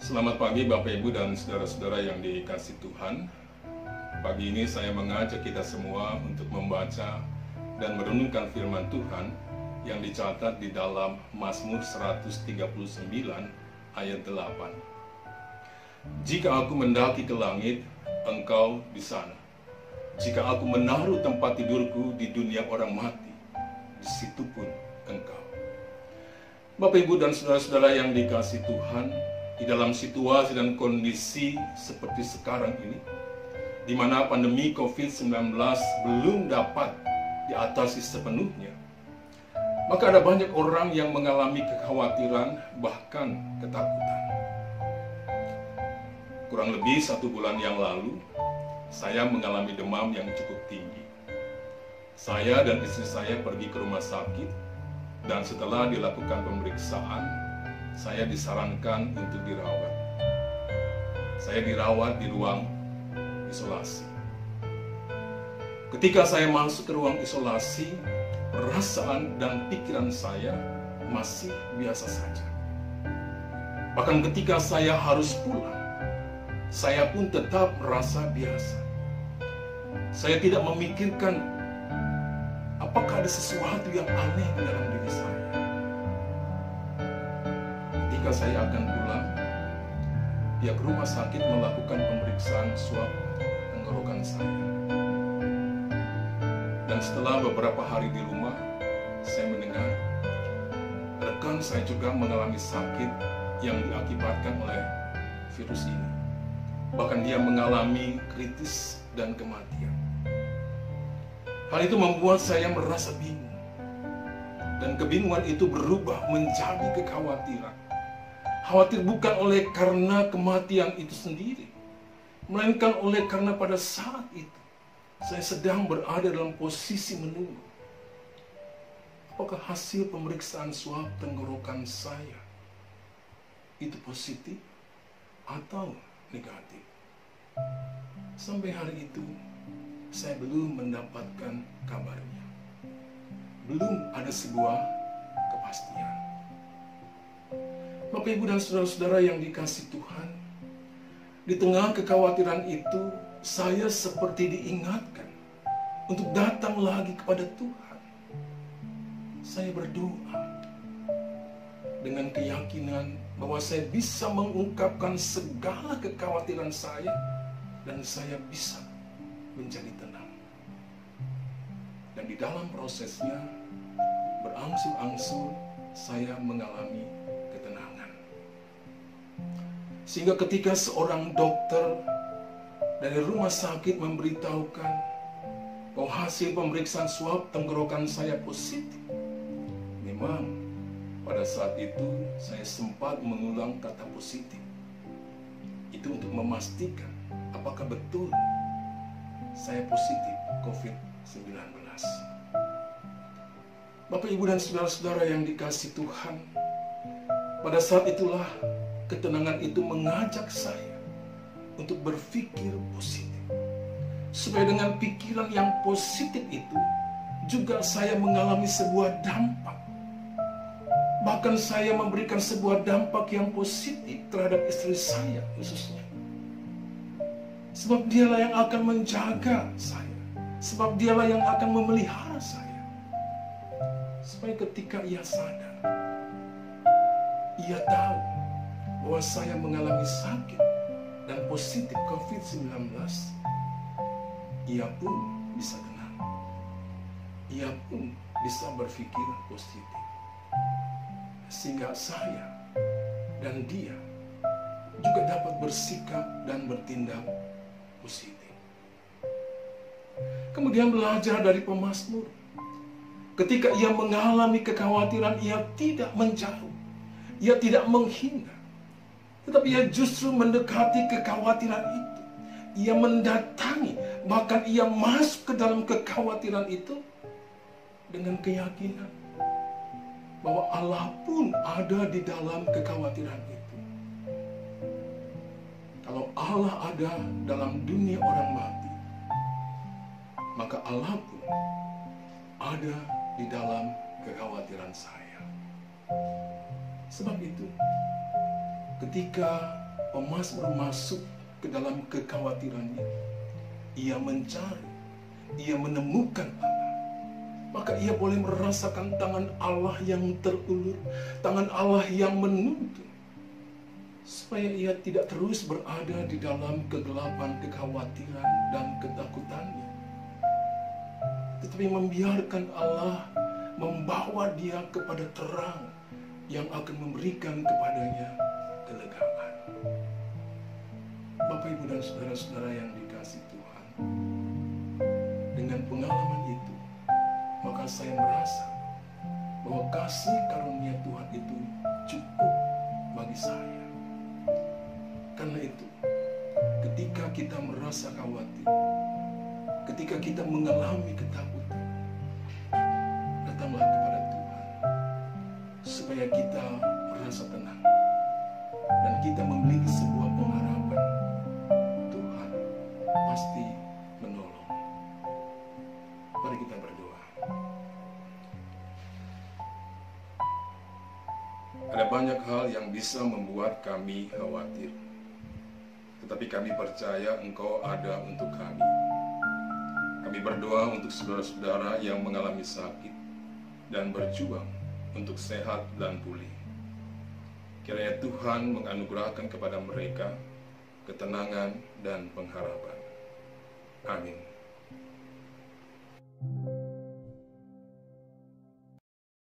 Selamat pagi Bapak Ibu dan saudara-saudara yang dikasihi Tuhan. Pagi ini saya mengajak kita semua untuk membaca dan merenungkan firman Tuhan yang dicatat di dalam Mazmur 139 ayat 8. Jika aku mendaki ke langit, engkau di sana. Jika aku menaruh tempat tidurku di dunia orang mati, di situ pun engkau. Bapak Ibu dan saudara-saudara yang dikasihi Tuhan, di dalam situasi dan kondisi seperti sekarang ini, di mana pandemi COVID-19 belum dapat diatasi sepenuhnya, maka ada banyak orang yang mengalami kekhawatiran, bahkan ketakutan. Kurang lebih 1 bulan yang lalu, saya mengalami demam yang cukup tinggi. Saya dan istri saya pergi ke rumah sakit, dan setelah dilakukan pemeriksaan, saya disarankan untuk dirawat. Saya dirawat di ruang isolasi. Ketika saya masuk ke ruang isolasi, perasaan dan pikiran saya masih biasa saja. Bahkan ketika saya harus pulang, saya pun tetap merasa biasa. Saya tidak memikirkan apakah ada sesuatu yang aneh di dalam diri saya. Ketika saya akan pulang, pihak rumah sakit melakukan pemeriksaan swab tenggorokan saya. Dan setelah beberapa hari di rumah, saya mendengar rekan saya juga mengalami sakit yang diakibatkan oleh virus ini. Bahkan dia mengalami kritis dan kematian. Hal itu membuat saya merasa bingung. Dan kebingungan itu berubah menjadi kekhawatiran. Khawatir bukan oleh karena kematian itu sendiri, melainkan oleh karena pada saat itu saya sedang berada dalam posisi menunggu. Apakah hasil pemeriksaan swab tenggorokan saya itu positif atau negatif? Sampai hari itu saya belum mendapatkan kabarnya. Belum ada sebuah kepastian. Bapak Ibu dan saudara-saudara yang dikasihi Tuhan, di tengah kekhawatiran itu, saya seperti diingatkan untuk datang lagi kepada Tuhan. Saya berdoa dengan keyakinan bahwa saya bisa mengungkapkan segala kekhawatiran saya dan saya bisa menjadi tenang. Dan di dalam prosesnya, berangsur-angsur saya mengalami ketenangan. Sehingga ketika seorang dokter dari rumah sakit memberitahukan bahwa hasil pemeriksaan swab tenggorokan saya positif, memang pada saat itu saya sempat mengulang kata positif. Itu untuk memastikan apakah betul saya positif COVID-19. Bapak, Ibu, dan saudara-saudara yang dikasihi Tuhan, pada saat itulah ketenangan itu mengajak saya untuk berpikir positif. Supaya dengan pikiran yang positif itu juga saya mengalami sebuah dampak. Bahkan saya memberikan sebuah dampak yang positif terhadap istri saya khususnya. Sebab dialah yang akan menjaga saya. Sebab dialah yang akan memelihara saya. Supaya ketika ia sadar, ia tahu bahwa saya mengalami sakit dan positif COVID-19, ia pun bisa tenang. Ia pun bisa berpikir positif. Sehingga saya dan dia juga dapat bersikap dan bertindak positif. Kemudian belajar dari pemazmur. Ketika ia mengalami kekhawatiran, ia tidak menjauh. Ia tidak menghindar. Tetapi ia justru mendekati kekhawatiran itu. Ia mendatangi, bahkan ia masuk ke dalam kekhawatiran itu dengan keyakinan bahwa Allah pun ada di dalam kekhawatiran itu. Kalau Allah ada dalam dunia orang mati, maka Allah pun ada di dalam kekhawatiran saya. Sebab itu, ketika Pemasmur masuk ke dalam kekhawatirannya. Ia mencari, ia menemukan Allah. Maka ia boleh merasakan tangan Allah yang terulur, tangan Allah yang menuntun. Supaya ia tidak terus berada di dalam kegelapan, kekhawatiran, dan ketakutannya. Tetapi membiarkan Allah membawa dia kepada terang yang akan memberikan kepadanya kelegaan. Bapak, Ibu, dan saudara-saudara yang dikasihi Tuhan, dengan pengalaman itu, maka saya merasa bahwa kasih karunia Tuhan itu cukup bagi saya. Karena itu, ketika kita merasa khawatir, ketika kita mengalami ketakutan, datanglah kepada Tuhan, supaya kita merasa tenang, dan kita memiliki sebuah pengharapan. Tuhan pasti menolong. Mari kita berdoa. Ada banyak hal yang bisa membuat kami khawatir, tetapi kami percaya Engkau ada untuk kami. Kami berdoa untuk saudara-saudara yang mengalami sakit dan berjuang untuk sehat dan pulih. Kiranya Tuhan menganugerahkan kepada mereka ketenangan dan pengharapan. Amin.